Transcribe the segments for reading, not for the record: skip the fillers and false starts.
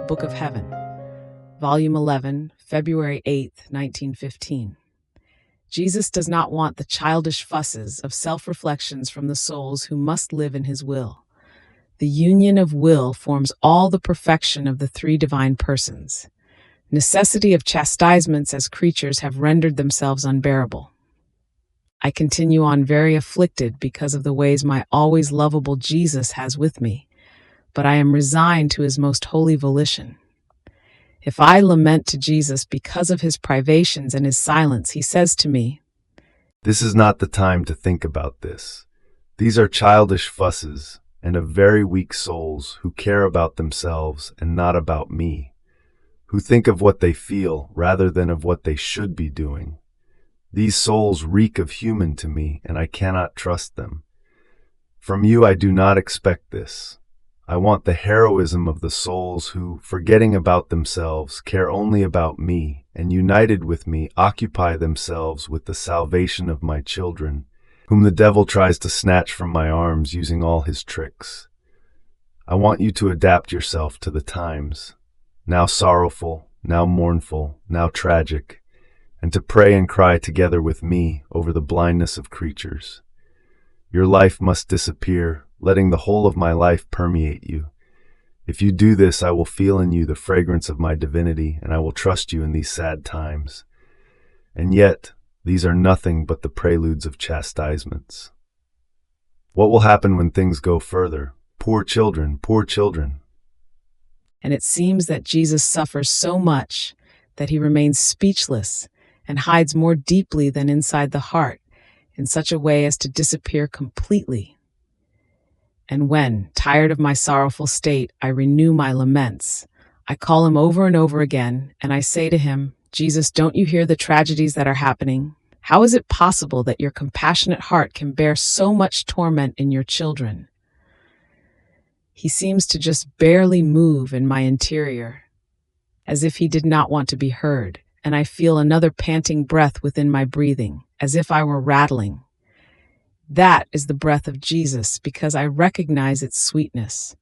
Book of Heaven, Volume 11, February 8th, 1915. Jesus does not want the childish fusses of self-reflections from the souls who must live in his will. The union of will forms all the perfection of the three divine persons. Necessity of chastisements as creatures have rendered themselves unbearable. I continue on very afflicted because of the ways my always lovable Jesus has with me, but I am resigned to his most holy volition. If I lament to Jesus because of his privations and his silence, he says to me, "This is not the time to think about this. These are childish fusses and of very weak souls who care about themselves and not about me, who think of what they feel rather than of what they should be doing. These souls reek of human to me, and I cannot trust them. From you I do not expect this. I want the heroism of the souls who, forgetting about themselves, care only about me, and united with me, occupy themselves with the salvation of my children, whom the devil tries to snatch from my arms using all his tricks. I want you to adapt yourself to the times, now sorrowful, now mournful, now tragic, and to pray and cry together with me over the blindness of creatures. Your life must disappear, letting the whole of my life permeate you. If you do this, I will feel in you the fragrance of my divinity, and I will trust you in these sad times. And yet, these are nothing but the preludes of chastisements. What will happen when things go further? Poor children, poor children." And it seems that Jesus suffers so much that he remains speechless and hides more deeply than inside the heart, in such a way as to disappear completely. And when, tired of my sorrowful state, I renew my laments, I call him over and over again, and I say to him, "Jesus, don't you hear the tragedies that are happening? How is it possible that your compassionate heart can bear so much torment in your children?" He seems to just barely move in my interior, as if he did not want to be heard, and I feel another panting breath within my breathing, as if I were rattling. That is the breath of Jesus, because I recognize its sweetness.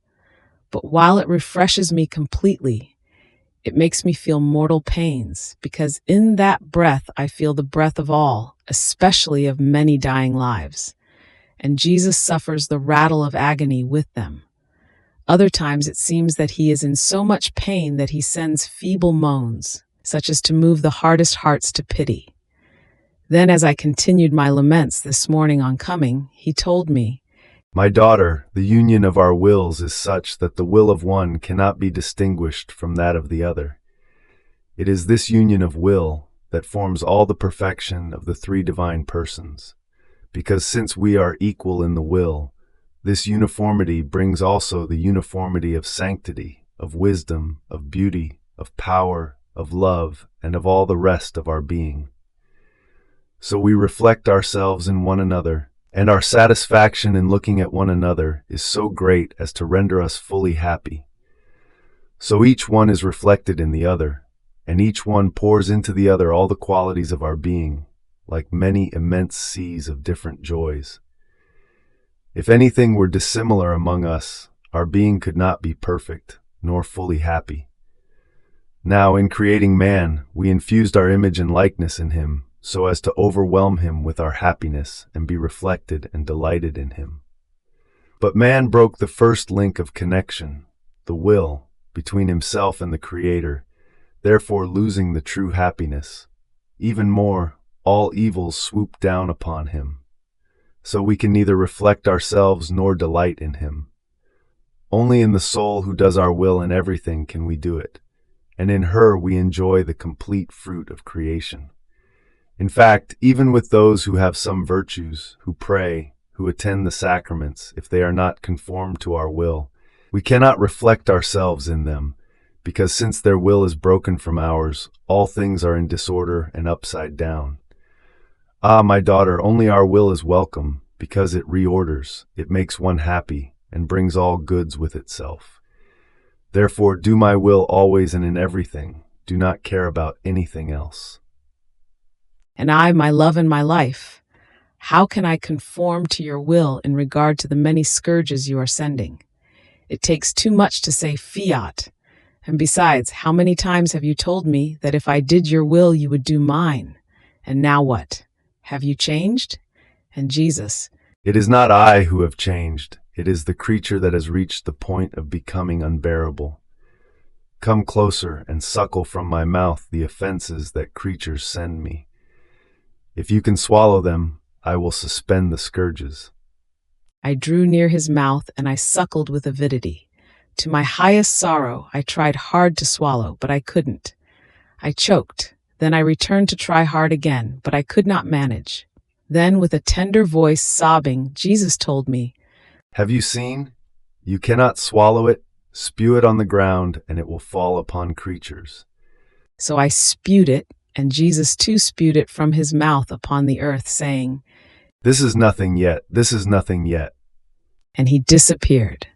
But while it refreshes me completely, it makes me feel mortal pains, because in that breath I feel the breath of all, especially of many dying lives. And Jesus suffers the rattle of agony with them. Other times it seems that he is in so much pain that he sends feeble moans, such as to move the hardest hearts to pity. Then, as I continued my laments this morning on coming, he told me, "My daughter, the union of our wills is such that the will of one cannot be distinguished from that of the other. It is this union of will that forms all the perfection of the three divine persons, because since we are equal in the will, this uniformity brings also the uniformity of sanctity, of wisdom, of beauty, of power, of love, and of all the rest of our being. So we reflect ourselves in one another, and our satisfaction in looking at one another is so great as to render us fully happy. So each one is reflected in the other, and each one pours into the other all the qualities of our being, like many immense seas of different joys. If anything were dissimilar among us, our being could not be perfect, nor fully happy. Now, in creating man, we infused our image and likeness in him, so as to overwhelm him with our happiness and be reflected and delighted in him. But man broke the first link of connection, the will, between himself and the Creator, therefore losing the true happiness. Even more, all evils swooped down upon him. So we can neither reflect ourselves nor delight in him. Only in the soul who does our will in everything can we do it, and in her we enjoy the complete fruit of creation. In fact, even with those who have some virtues, who pray, who attend the sacraments, if they are not conformed to our will, we cannot reflect ourselves in them, because since their will is broken from ours, all things are in disorder and upside down. Ah, my daughter, only our will is welcome, because it reorders, it makes one happy, and brings all goods with itself. Therefore, do my will always and in everything. Do not care about anything else." And I, my love and my life, how can I conform to your will in regard to the many scourges you are sending? It takes too much to say fiat, And besides, how many times have you told me that if I did your will, you would do mine? And now what? Have you changed? And Jesus, It is not I who have changed. It is the creature that has reached the point of becoming unbearable. Come closer and suckle from my mouth the offenses that creatures send me. If you can swallow them, I will suspend the scourges. I drew near his mouth and I suckled with avidity. To my highest sorrow, I tried hard to swallow, but I couldn't. I choked. Then I returned to try hard again, but I could not manage. Then, with a tender voice sobbing, Jesus told me, Have you seen? You cannot swallow it. Spew it on the ground, and it will fall upon creatures. So I spewed it, and Jesus too spewed it from his mouth upon the earth, saying, This is nothing yet. This is nothing yet. and he disappeared.